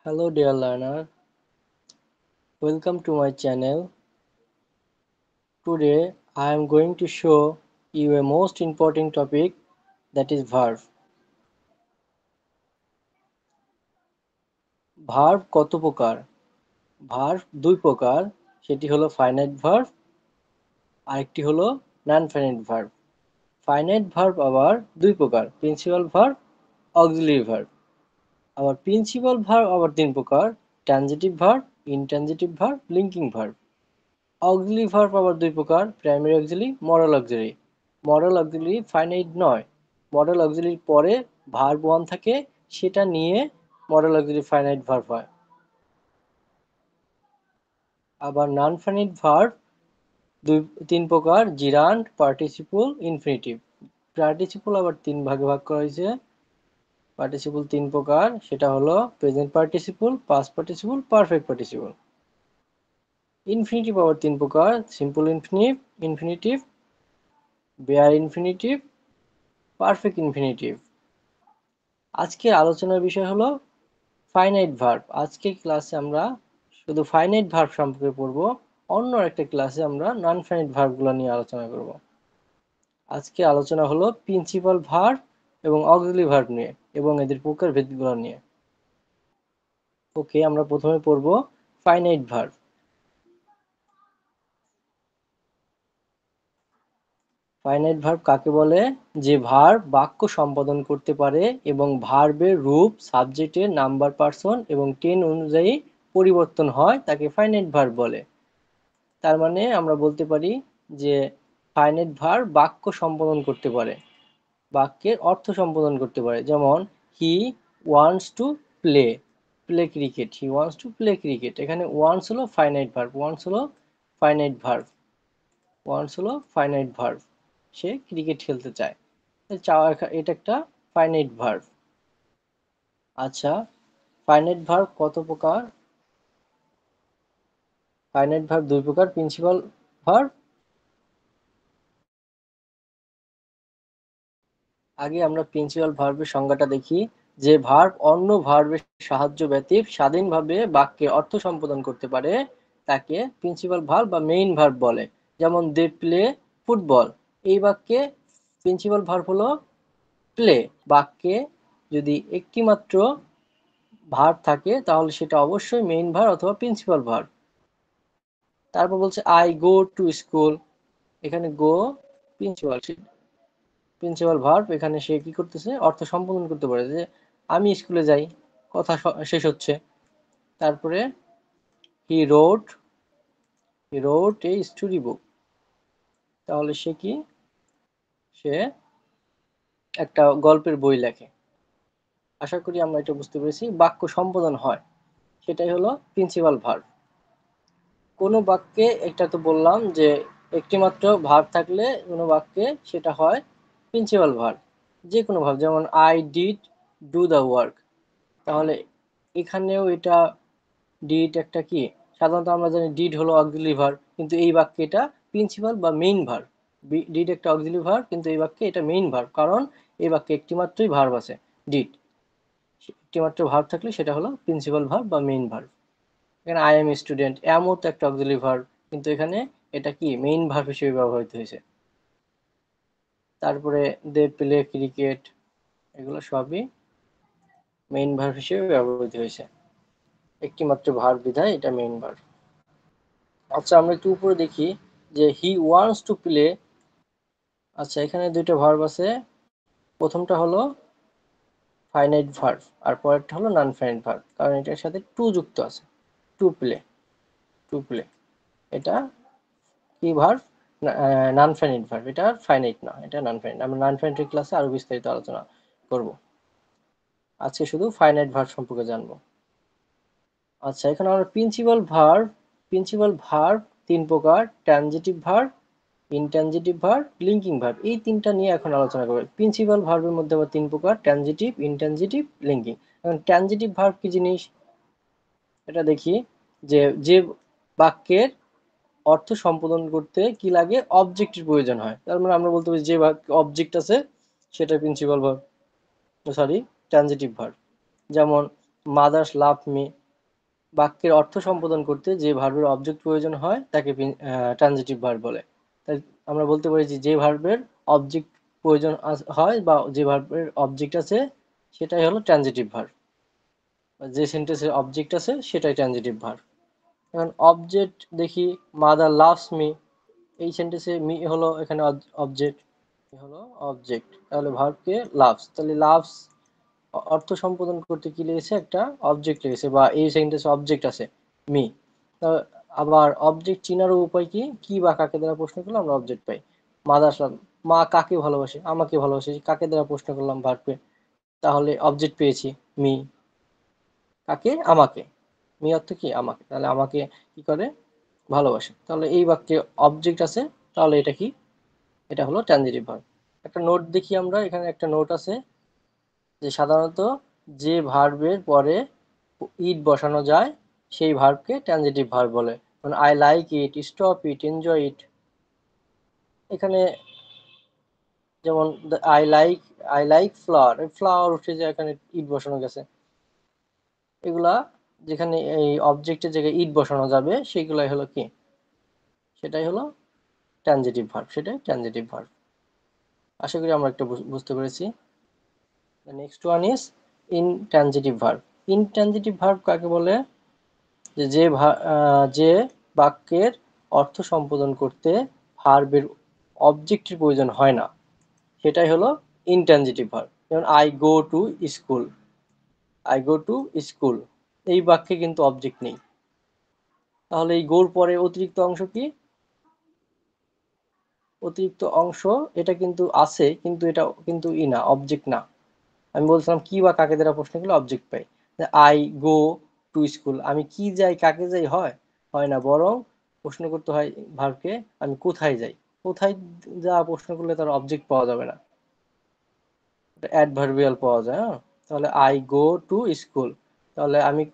Hello dear learner, welcome to my channel. Today I am going to show you a most important topic, that is verb. Verb কত প্রকার? Verb দুই প্রকার, সেটি হলো finite verb আরেকটি হলো non-finite verb. Finite verb আবার দুই প্রকার, principal verb, auxiliary verb. আবার principal verb আবার তিন প্রকার, transitive verb, intransitive verb, linking verb. Auxiliary verb আবার দুই প্রকার, primary auxiliary, modal auxiliary. Modal auxiliary finite নয়, মডাল অক্সিলারির পরে ভার্ব ওয়ান থাকে, সেটা নিয়ে মডাল অক্সিলারি ফাইনাইট ভার্ব হয়। আবার নন ফাইনাইট ভার্ব তিন প্রকার, জিরান্ড, পার্টিসিপল, ইনফিনিটিভ। পার্টিসিপল আবার তিন ভাগে ভাগ করা হয়েছে। পার্টিসিপল তিন প্রকার, সেটা হলো present participle, past participle, perfect participle. Infinitive আবার তিন প্রকার, simple infinitive, infinitive, bare infinitive, perfect infinitive. আজকের আলোচনার বিষয় হলো ফাইনাইট ভার্ব। আজকের ক্লাসে আমরা শুধু ফাইনাইট ভার্ব সম্পর্কে পড়ব, অন্য একটা ক্লাসে আমরা নন ফাইনাইট ভার্বগুলো নিয়ে আলোচনা করব। আজকে আলোচনা হলো প্রিন্সিপাল ভার্ব এবং অক্সিলারি ভার্ব নিয়ে এবং এদের প্রকারভেদগুলো নিয়ে। ওকে, আমরা প্রথমে পড়ব ফাইনাইট ভার্ব। ফাইনাইট ভার্ব কাকে বলে? যে ভার্ব বাক্য সম্পাদন করতে পারে এবং ভার্বের রূপ, সাবজেক্টের নাম্বার, পার্সন এবং টেন অনুযায়ী পরিবর্তন হয়, তাকে ফাইনাইট ভার্ব বলে। তার মানে আমরা বলতে পারি যে ফাইনাইট ভার্ব বাক্য সম্পাদন করতে পারে, বাক্যের অর্থ সম্পাদন করতে পারে। যেমন he wants to play, play cricket, he wants to play cricket. এখানে ওয়ান্টস হলো ফাইনাইট ভার্ব, ওয়ান্টস হলো ফাইনাইট ভার্ব, ওয়ান্টস হলো ফাইনাইট ভার্ব, সে ক্রিকেট খেলতে চায়, চাওয়া, এটা একটা ফাইনাইট ভার্ব। আচ্ছা, ফাইনাইট ভার্ব কত প্রকার? ফাইনাইট ভার্ব দুই প্রকার, প্রিন্সিপাল ভার্ব। আগে আমরা প্রিন্সিপাল ভার্বের সংজ্ঞাটা দেখি। যে ভার্ব অন্য ভার্বের সাহায্য ব্যতীত স্বাধীনভাবে বাক্যে অর্থ সম্পাদন করতে পারে, তাকে প্রিন্সিপাল ভার্ব বা মেইন ভার্ব বলে। যেমন দে প্লে ফুটবল, এই বাক্যে প্রিন্সিপাল ভার্ব হলো প্লে। বাক্যে যদি একটি মাত্র ভার্ব থাকে তাহলে সেটা অবশ্যই মেইন ভার্ব অথবা প্রিন্সিপাল ভার্ব। তারপর বলছে আই গো টু স্কুল, এখানে গো প্রিন্সিপাল, প্রিন্সিপাল ভার্ব, এখানে সে কি করতেছে? অর্থ সম্পাদন করতে পারে, যে আমি স্কুলে যাই, কথা শেষ হচ্ছে। তারপরে he wrote, he wrote a story book, তাহলে সে কি? সে একটা গল্পের বই লেখে। আশা করি আমরা এটা বুঝতে পেরেছি, বাক্য সম্পাদন হয়, সেটাই হলো প্রিন্সিপাল ভার্ব। কোনো বাক্যে, এটা তো বললাম যে একটি মাত্র ভার্ব থাকলে কোনো বাক্যে সেটা হয় প্রিন্সিপাল ভার্ব। যে কোনো ভার্ব, যেমন I did do the work, তাহলে এখানেও এটা ডিড একটা কি, সাধারণত আমরা জানি ডিড হলো অক্সিলারি ভার্ব, কিন্তু এই বাক্যে এটা প্রিন্সিপাল বা মেইন ভার্ব। ডিড একটা অক্সিলারি ভার্ব, কিন্তু এই বাক্যে এটা মেইন ভার্ব, কারণ এই বাক্যে একটি মাত্রই ভার্ব আছে, ডিড। একটি মাত্র ভার্ব থাকলে সেটা হলো প্রিন্সিপাল ভার্ব বা মেইন ভার্ব। এখানে আই এম স্টুডেন্ট, এমও তো একটা অক্সিলারি ভার্ব, কিন্তু এখানে এটা কি মেইন ভার্ব হিসেবে ব্যবহৃত হয়েছে। তারপরে দে প্লে ক্রিকেট, এগুলো সবই মেইন ভার্ব হিসেবে ব্যবহৃত হয়েছে, একটি মাত্র ভার্ব বিধায় এটা মেইন ভার্ব। আচ্ছা, আমরা একটু উপরে দেখি যে হি ওয়ান্টস টু প্লে। আচ্ছা, এখানে দুইটা ভার্ব আছে, প্রথমটা হলো ফাইনাইট ভার্ব আর পরেরটা হলো নন ফাইনাইট ভার্ব, কারণ এটার সাথে টু যুক্ত আছে। টু প্লে, টু প্লে, এটা কি ভার্ব? নন ফাইনাইট ভার্ব, এটা ফাইনাইট না, এটা নন ফাইনাইট। আমরা নন ফাইনাইট ক্লাসে আরো বিস্তারিত আলোচনা করব, আজকে শুধু ফাইনাইট ভার্ব সম্পর্কে জানবো। আচ্ছা, এখানে আমরা প্রিন্সিপাল ভার্ব তিন প্রকার, transitive verb, intransitive verb, linking verb, এই তিনটা নিয়ে এখন আলোচনা করব। প্রিন্সিপাল ভার্বের মধ্যে আবার তিন প্রকার, ট্রানজিটিভ, ইনট্রানজিটিভ, লিঙ্কিং। এখন ট্রানজিটিভ ভার্ব কি জিনিস এটা দেখি। যে যে বাক্যের অর্থ সম্পাদন করতে কি লাগে? অবজেক্টের প্রয়োজন হয়। তার মানে আমরা বলতে পারি যে অবজেক্ট আছে সেটা principal verb, sorry transitive verb. যেমন মাদার্স লাভ মি, বাক্যের অর্থ সম্পাদন করতে যে ভার্বের অবজেক্ট প্রয়োজন হয় তাকে ট্রানজিটিভ ভার্ব বলে। তাই আমরা বলতে পারি যে যে ভার্বের অবজেক্ট প্রয়োজন হয় বা যে ভার্বের অবজেক্ট আছে সেটাই হলো ট্রানজিটিভ ভার্ব, যে সেন্টেন্সের অবজেক্ট আছে সেটাই ট্রানজিটিভ ভার্ব। এখন অবজেক্ট দেখি, মাদার লাভস মি, এই সেন্টেন্সে মি হলো এখানে অবজেক্ট, হলো অবজেক্ট, তাহলে ভার্বকে লাভস, তাহলে লাভস অর্থ সম্পাদন করতে কি লেগেছে, একটা অবজেক্ট লেগেছে বা এই সেন্টেন্সে অবজেক্ট আছে মি। আবার অবজেক্ট চিনারও উপায় কি, কি বা কাকে দ্বারা প্রশ্ন করলে আমরা অবজেক্ট পাই। মাদার লাভ, মা কাকে ভালোবাসে, আমাকে ভালোবাসে, কাকে দ্বারা প্রশ্ন করলাম ভার্বকে, তাহলে অবজেক্ট পেয়েছি মি। কাকে, আমাকে, মি অর্থ কি আমাকে, তাহলে আমাকে কি করে ভালোবাসে, তাহলে এই বাক্যে অবজেক্ট আছে, তাহলে এটা কি, এটা হলো ট্রানজিটিভ ভার্ব। একটা নোট দেখি আমরা, এখানে একটা নোট আছে যে সাধারণত যে ভার্বের পরে ইট বসানো যায় সেই ভার্বকে ট্রানজিটিভ ভার্ব বলে। মানে I like it, stop it, enjoy it. এখানে যেমন আই লাইক ফ্লাওয়ার, ফ্লাওয়ার উঠে যায়, এখানে ইট বসানো গেছে। এগুলা যেখানে এই অবজেক্টের জায়গায় ইট বসানো যাবে সেগুলাই হলো কি, সেটাই হলো ট্রানজিটিভ ভার্ব, সেটাই ট্রানজিটিভ ভার্ব। আশা করি আমরা একটা বুঝতে পেরেছি। The next one is intransitive verb. Intransitive verb কাকে বলে, যে বাক্যের অর্থ সম্পাদন করতে ভার্বের অবজেক্টের প্রয়োজন হয় না, সেটাই হলো ইনট্রানজিটিভ ভার্ব। যেমন I go to school, I go to school, এই বাক্যে কিন্তু অবজেক্ট নেই, তাহলে এই গোর পরে অতিরিক্ত অংশ কি, অতিরিক্ত অংশ এটা কিন্তু আছে, কিন্তু এটা কিন্তু না, অবজেক্ট না। আমি বলছিলাম কি বা কাকে দ্বারা প্রশ্ন করলে object pi. I go to school, আমি কি যাই কাকে যাই, হয় হয় না, বরং প্রশ্ন করতে হয় ভার্বকে আমি কোথায় যাই। কোথায় যা প্রশ্ন করলে তার অবজেক্ট পাওয়া যাবে না, অ্যাডভার্বিয়াল পাওয়া যায়। হ্যাঁ, তাহলে আই গো টু স্কুল, তাহলে আমি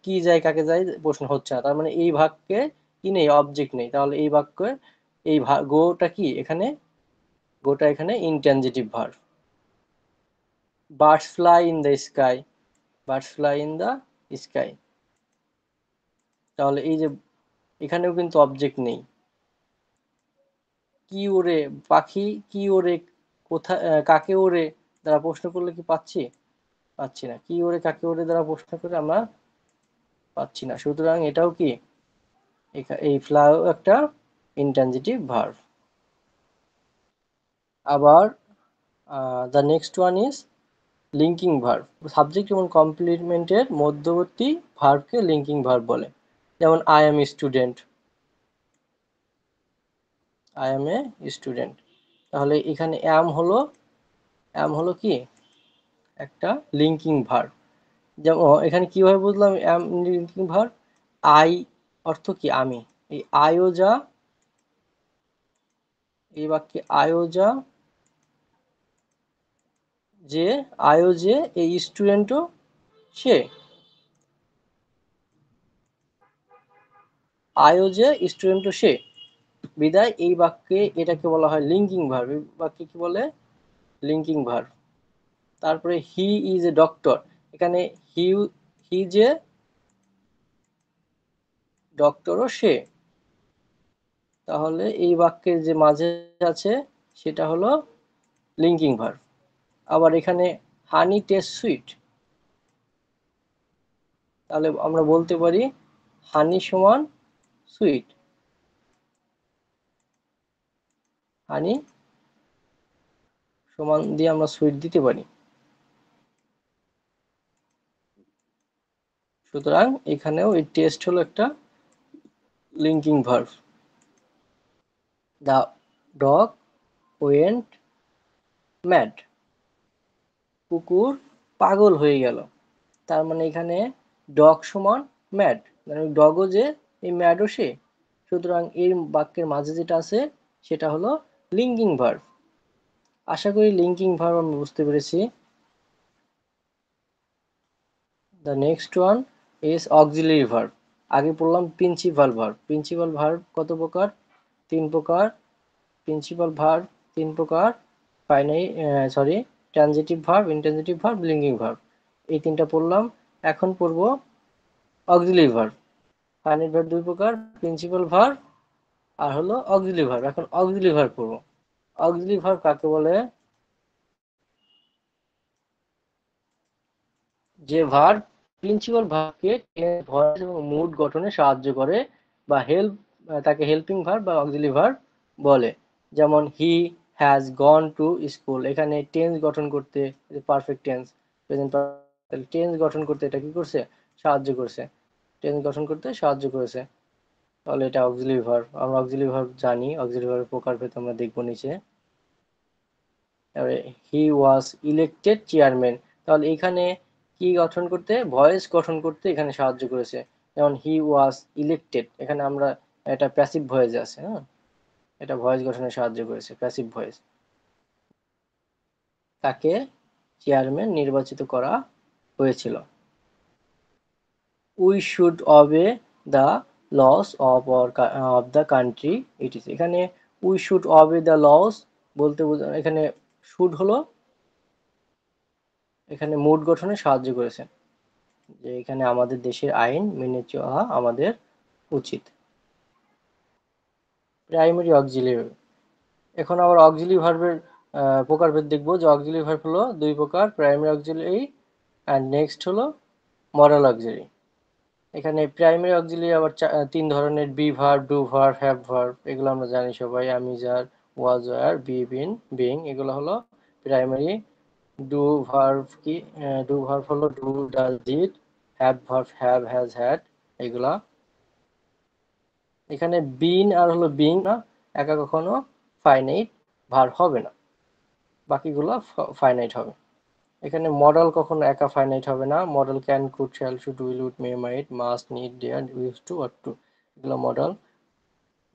কি যাই কাকে যাই প্রশ্ন হচ্ছে না, তার মানে এই বাক্যে কি নেই, অবজেক্ট নেই, তাহলে এই বাক্যে এই গোটা কি এখানে, গোটা এখানে intransitive verb. Birds fly in the sky, birds fly in the sky, তাহলে এই যে এখানেও কিন্তু অবজেক্ট নেই। কি ওরে, পাখি কি ওরে, কোথায় কাকে ওরে দ্বারা প্রশ্ন করলে কি পাচ্ছি, পাচ্ছি না। কি ওরে কাকে ওরে দ্বারা প্রশ্ন করে আমরা পাচ্ছি না, সুতরাং এটাও কি, এই ফ্লাইও একটা ইনট্রানজিটিভ ভার্ব। আবার the next one is linking verb. Subject এবং কমপ্লিমেন্টের মধ্যবর্তী ভার্বকে লিঙ্কিং ভার্ব বলে। যেমন I am student, I M a student, তাহলে এখানে অ্যাম হলো কি একটা লিঙ্কিং ভার্ব। যেমন এখানে কিভাবে বুঝলাম অ্যাম লিঙ্কিং ভার্ব, আই অর্থ কি আমি, এই আইও যা, এই বাক্যে আইও যা, যে আইও যে, এই স্টুডেন্টও সে, আইও যে স্টুডেন্টও সে, বিদায় এই বাক্যে এটাকে বলা হয় লিঙ্কিং ভার্ব। এই বাক্যে কি বলে, লিঙ্কিং ভার্ব। তারপরে হি ইজ এ ডক্টর, এখানে হি হি যে ডক্টরও সে, তাহলে এই বাক্যের যে মাঝে আছে সেটা হলো লিঙ্কিং ভার্ব। আবার এখানে হানি টেস্ট সুইট, তাহলে আমরা বলতে পারি হানি সমান সুইট, হানি সমান দিয়ে আমরা সুইট দিতে পারি। সুতরাং এখানেও এই টেস্ট হলো একটা linking verb. The dog went mad, কুকুর পাগল হয়ে গেল, তার মানে এখানে ডগ সমান ম্যাড, মানে ডগও যে এই ম্যাডও সে, সুতরাং এই বাক্যের মাঝে যেটা আছে সেটা হলো লিঙ্কিং ভার্ব। আশা করি লিঙ্কিং ভার্ব আমরা বুঝতে পেরেছি। The next one is auxiliary verb. আগে পড়লাম প্রিন্সিপাল ভার্ব। প্রিন্সিপাল ভার্ব কত প্রকার, তিন প্রকার। প্রিন্সিপাল ভার্ব তিন প্রকার, transitive verb, intransitive verb, linking verb, এই তিনটা পড়লাম। এখন পড়বো অক্সিলিয়ারি ভার্ব। ফাইনাইট ভার্ব দুই প্রকার, প্রিন্সিপাল ভার্ব আর হলো অক্সিলিয়ারি ভার্ব। এখন অক্সিলিয়ারি ভার্ব পড়বো। অক্সিলিয়ারি ভার্ব কাকে বলে? যে ভার্ব প্রিন্সিপাল ভার্বকে ভয়েস এবং মুড গঠনে সাহায্য করে বা হেল্প, তাকে হেল্পিং ভার্ব বা অক্সিলিয়ারি ভার্ব বলে। যেমন he has gone to school, এখানে টেন্স গঠন করতে, পারফেক্ট টেন্স, প্রেজেন্ট, টেন্স গঠন করতে এটা কি করছে? সাহায্য করছে। টেন্স গঠন করতে সাহায্য করেছে। তাহলে এটা অক্সিলিয়ারি ভার্ব। আমরা অক্সিলিয়ারি ভার্ব জানি, অক্সিলিয়ারি ভার্বের প্রকারভেদ আমরা দেখবো নিচে। হি ওয়াজ ইলেক্টেড চেয়ারম্যান, তাহলে এখানে কি গঠন করতে? ভয়েস গঠন করতে এখানে সাহায্য করেছে। যেমন হি ওয়াজ ইলেক্টেড, এখানে আমরা এটা প্যাসিভ ভয়েস আছে, হ্যাঁ, এটা ভয়েস গঠনে সাহায্য করেছে, প্যাসিভ ভয়েস। তাকে চেয়ারম্যান নির্বাচিত করা হয়েছিল। We should obey the loss of the country it is, এখানে we should obey the loss বলতে এখানে শুড হলো এখানে মুড গঠনে সাহায্য করেছে, যে এখানে আমাদের দেশের আইন মেনে চলা আমাদের উচিত। Primary auxiliary. এখন আবার অক্সিলিয়ারি ভার্বের প্রকারভেদ দেখবো, যে অক্সিলিয়ারি ভার্ব হলো দুই প্রকার, প্রাইমারি অক্সিলিয়ারি অ্যান্ড নেক্সট হলো মডাল অক্সিলিয়ারি। এখানে প্রাইমারি অক্সিলিয়ারি আবার তিন ধরনের, B verb, do verb, have verb, এগুলো আমরা জানি সবাই, আমি, যার, ওয়াজ, ওয়্যার, বি, বিন, বিং, এগুলো হলো প্রাইমারি। ডু ভার্ব কি? ডু ভার্ব হলো do, does, did. Have verb have, has, had, এগুলা। এখানে বিন আর হলো বিং না, একা কখনো ফাইনাইট ভার্ব হবে না, বাকিগুলো ফাইনাইট হবে। এখানে মডেল কখনো একা ফাইনাইট হবে না, modal can, could, shall, should, will, would, may, might, must, need, dare, use to, ought to, এগুলো মডেল।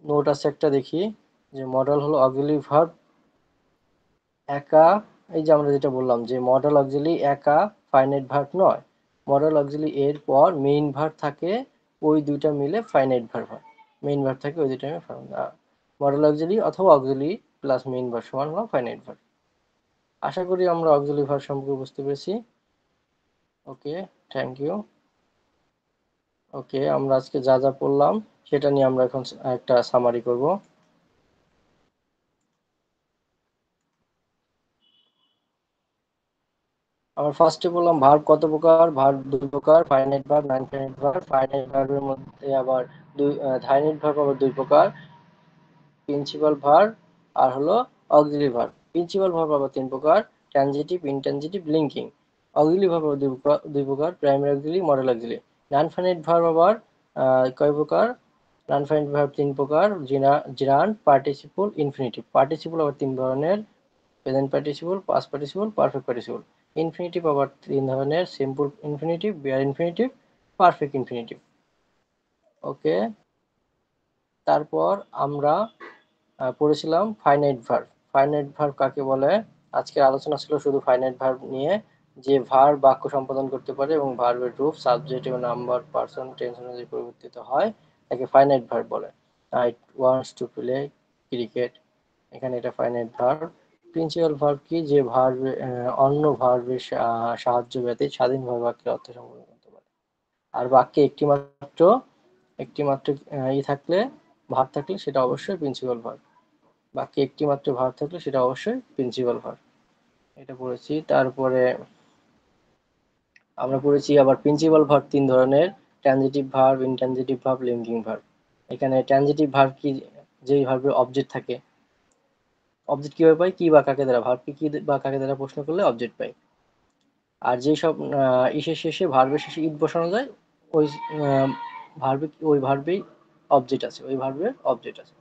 নোট আছে একটা, দেখি, যে মডেল হলো অক্সিলারি ভার্ব একা, এই যে আমরা যেটা বললাম যে মডেল অক্সিলারি একা ফাইনাইট ভার্ব নয়, মডেল অক্সিলারি এর পর মেইন ভার্ব থাকে, ওই দুইটা মিলে ফাইনাইট ভার্ব হয়। মেইন ভার্ব থাকে ওই দুইটা মিলে মডেল অক্সিলারি অথবা অক্সিলারি প্লাস মেইন ভার্ব সমান হলো ফাইনাইট ভার্ব। আশা করি আমরা অক্সিলারি ভার্ব সম্পর্কে বুঝতে পেরেছি। ওকে, থ্যাংক ইউ। ওকে, আমরা আজকে যা যা পড়লাম সেটা নিয়ে আমরা এখন একটা সামারি করব। আমরা ফার্স্টে বললাম ভার্ব কত প্রকার, ভার্ব দুই প্রকার, finite verb, non finite verb. Finite ভার্বের মধ্যে আবার থাইনাইট ভার্ব আবার দুই প্রকার, প্রিন্সিপাল ভার্ব আর হলো অক্সিলারি ভার্ব। প্রিন্সিপাল ভার্ব আবার তিন প্রকার, transitive, intransitive, linking. Auxiliary verb আবার দুই প্রকার, primary auxiliary, modal auxiliary. Non finite verb আবার কয় প্রকার? নন ফাইনাইট ভার্ব তিন প্রকার, জিরান্ড, পার্টিসিপল, ইনফিনিটিভ। পার্টিসিপল আবার তিন ধরনের, present participle, past participle, perfect participle. Infinitive আবার তিন ধরনের, simple infinitive, bare infinitive, perfect infinitive. Okay, তারপর আমরা পড়েছিলাম ফাইনাইট ভার্ব। ফাইনাইট ভার্ব কাকে বলে? আজকের আলোচনা ছিল শুধু ফাইনাইট ভার্ব নিয়ে, যে ভার্ব বাক্য সম্পাদন করতে পারে এবং ভার্বের রূপ, সাবজেক্ট এবং নাম্বার, পার্সন, টেন্স অনুযায়ী পরিবর্তিত হয়, তাকে ফাইনাইট ভার্ব বলে। I wants to play cricket, এখানে এটা ফাইনাইট ভার্ব। প্রিন্সিপাল ভার্ব কি? যে ভার্ব অন্য ভার্বের সাহায্য ব্যতীত স্বাধীনভাবে বাক্যের অর্থ সম্পাদন করতে পারে। আর বাক্যে একটি মাত্র থাকলে, ভার্ব থাকলে সেটা অবশ্যই প্রিন্সিপাল ভার্ব। বাক্যে একটি মাত্র ভার্ব থাকলে সেটা অবশ্যই প্রিন্সিপাল ভার্ব। এটা পড়েছি। তারপরে আমরা পড়েছি আবার প্রিন্সিপাল ভার্ব তিন ধরনের, transitive verb, intransitive verb, linking verb. এখানে ট্রানজিটিভ ভার্ব কি? যেই ভার্বের অবজেক্ট থাকে। অবজেক্ট কিভাবে পাই? কি বা কাকে দ্বারা, ভার্বকে কি বা কাকে দ্বারা প্রশ্ন করলে অবজেক্ট পাই। আর যেই সব ইসের শেষে, ভার্বের শেষে ইট বসানো যায়, ওই ভার্বে, ওই ভার্বেই অবজেক্ট আছে, ওই ভার্বের অবজেক্ট আছে,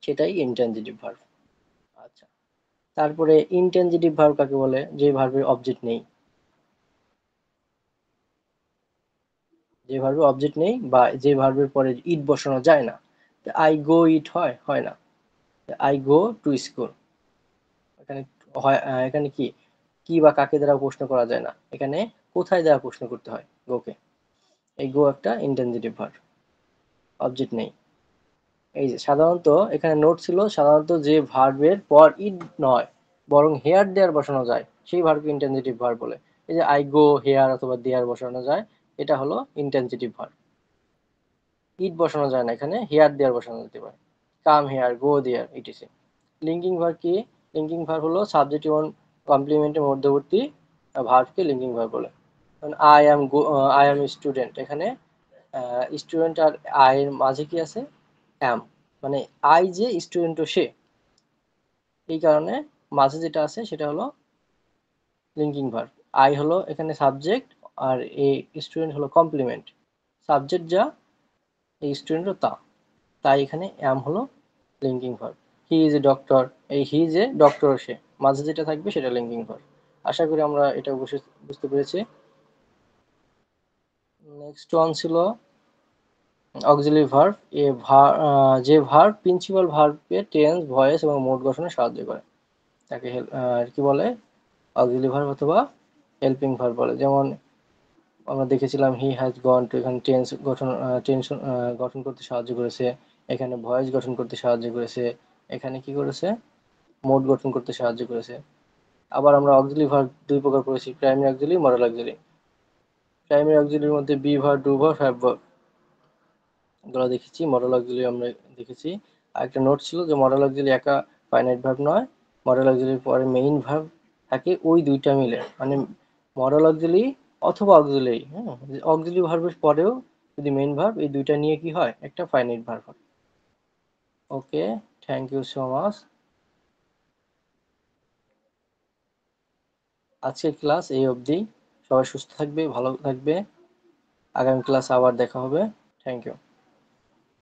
সেটাই ইনট্রানজিটিভ ভার্ব। আচ্ছা, তারপরে ইনট্রানজিটিভ ভার্ব কাকে বলে? যে ভার্বের অবজেক্ট নেই, যে ভার্বের অবজেক্ট নেই বা যে ভার্বের পরে ইট বসানো যায় না। আই গো ইট হয়? হয় না। আই গো টু স্কুল, এখানে হয়, এখানে কি, কি বা কাকে দ্বারা প্রশ্ন করা যায় না, এখানে কোথায় দ্বারা প্রশ্ন করতে হয় গোকে। এই গো একটা ইনট্রানজিটিভ ভার্ব, অবজেক্ট নেই। এই যে সাধারণত এখানে নোট ছিল, সাধারণত যে ভার্বের পর ইট নয় বরং হেয়ার দেয়ার বসানো যায় সেই ভার্বকে ইনট্রানজিটিভ ভার্ব বলে। এই যে আই গো হেয়ার অথবা দেয়ার বসানো যায়, এটা হলো ইন্ট্রানজিটিভ ভার্ব। ইট বসানো যায় না, এখানে হেয়ার দেয়ার বসানো যেতে পারে। Come here, go there, ETC. Linking verb কি? লিঙ্কিং ভার্ব হলো সাবজেক্ট এবং কমপ্লিমেন্টের মধ্যবর্তী ভার্বকে লিঙ্কিং ভার্ব বলে। আই অ্যাম স্টুডেন্ট, এখানে স্টুডেন্ট আর আই এর মাঝে কি আছে? অ্যাম। মানে আই যে, স্টুডেন্টও সে, এই কারণে মাঝে যেটা আছে সেটা হলো লিঙ্কিং ভার্ব। আই হলো এখানে সাবজেক্ট, আর এই স্টুডেন্ট হলো কমপ্লিমেন্ট। সাবজেক্ট যা, এই স্টুডেন্টও তা, তাই এখানে অ্যাম হলো linking verb. He is a doctor, এই হি যে ডক্টর সে, মাঝে যেটা থাকবে সেটা লিঙ্কিং ভার্ব। আশা করি আমরা এটা অবশ্যই বুঝতে পেরেছি। নেক্সট ওয়ান ছিল অক্সিলারি ভার্ব। যে ভার্ব প্রিন্সিপাল ভার্বকে টেন্স, ভয়েস এবং মোড গঠনে সাহায্য করে তাকে কি বলে? অক্সিলারি ভার্ব অথবা হেল্পিং ভার্ব বলে। যেমন আমরা দেখেছিলাম হি হ্যাজ গন টু, এখানে টেন্স গঠন, টেন্স গঠন করতে সাহায্য করেছে, এখানে ভয়েস গঠন করতে সাহায্য করেছে, এখানে কি করেছে? মোড গঠন করতে সাহায্য করেছে। আবার আমরা অক্সিলারি ভার্ব দুই প্রকার করেছি, primary auxiliary, modal auxiliary. Primary অক্সিলারির মধ্যে be verb, do verb, have verb এগুলো দেখেছি। মডাল অক্সিলারি আমরা দেখেছি। আর একটা নোট ছিল যে মডাল অক্সিলারি একা ফাইনাইট ভার্ব নয়, মডাল অক্সিলারির পরে মেইন ভার্ব থাকে, ওই দুইটা মিলে, মানে মডাল অক্সিলারি অথবা অক্সিলারি, হ্যাঁ, অক্সিলারি ভার্বের পরেও যদি মেইন ভার্ব, এই দুইটা নিয়ে কি হয়? একটা ফাইনাইট ভার্ব হয়। ওকে, থ্যাংক ইউ সো মাচ। আজকের ক্লাস এই অবধি। সবাই সুস্থ থাকবে, ভালো থাকবে। আগামী ক্লাস আবার দেখা হবে। Thank you.